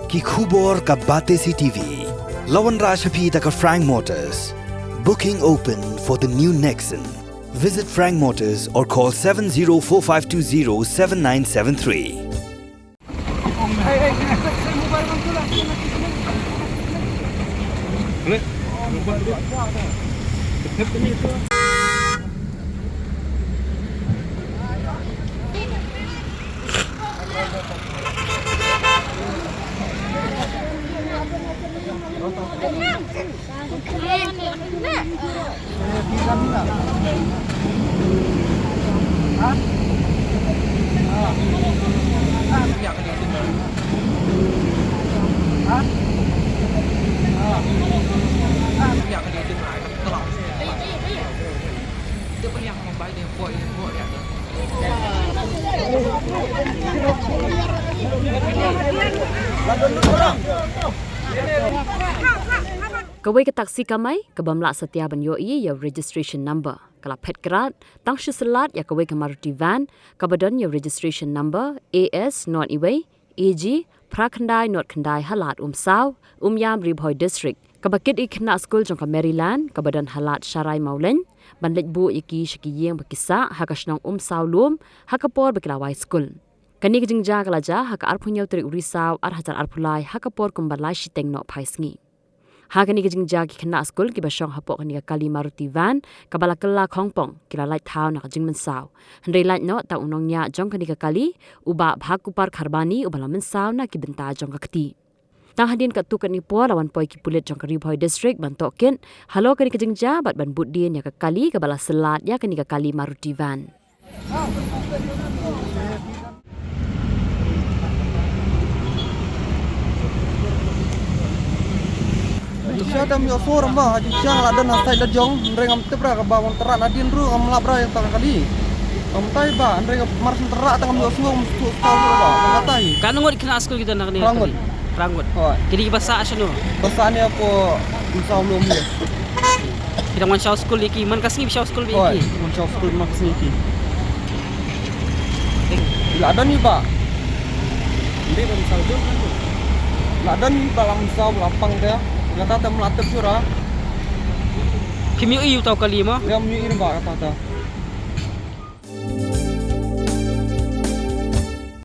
ki khubor ka bate CTV. Lawan Rashapi taka Frank Motors. Booking open for the new Nexon. Visit Frank Motors or call 7045207973. Kawai ke taksi kamai kebamla setia ban yoi ya registration number kala pet kerat tang Syllad ya kawai ke Maruti van kabadan ya registration number AS not iway AG Prakhandai not Khandai halat Umsaw Yam Ribhoi district kabakit Khynnah Skul jong ka Maryland kabadan halat Sharai Maulen banlet bu iki shikiyeng bakisa hakashnong Umsaw lum hakapor bakilawai Skul kani kijingja kalaja haka arpunyau tri urisaw arhatar arpulai hakapor kumbalai shiteng no paisngi Hakani kijing jagi Khynnah Skul ki basyong hapok ni kali Maruti van kabala kela khongpong kila light town na kijing mensaw hendai light no ta unong nya jong kani kali uba bhakupar kharbani ubala mensaw na ki benta jong kakti tang hadin ka tu kani po lawan poi ki pulit jong Ribhoi district bantokin halo kani kijing ja bat ban budin ya kali kabala Syllad ya kani kali Maruti van Siya dam yo forum ba hadi siang la dan sai da jong rengam tebra ka bawon terak nadin ru am labra yang tang kali am tai ba rengam mars terak tang yo suang su tahu ba ngatai kan ngot Khynnah Skul kita nak ni rangut kini bahasa asal bahasa ni aku Umsaw belum ni kita Umsaw Skul iki man kasih Umsaw Skul iki Umsaw Skul mak kasih iki la dan ni ba ni ba Umsaw tu la dan ni ba Umsaw lapang dia kata tem latep surah kimi yu tahu kali mah dia menyi ini ba kata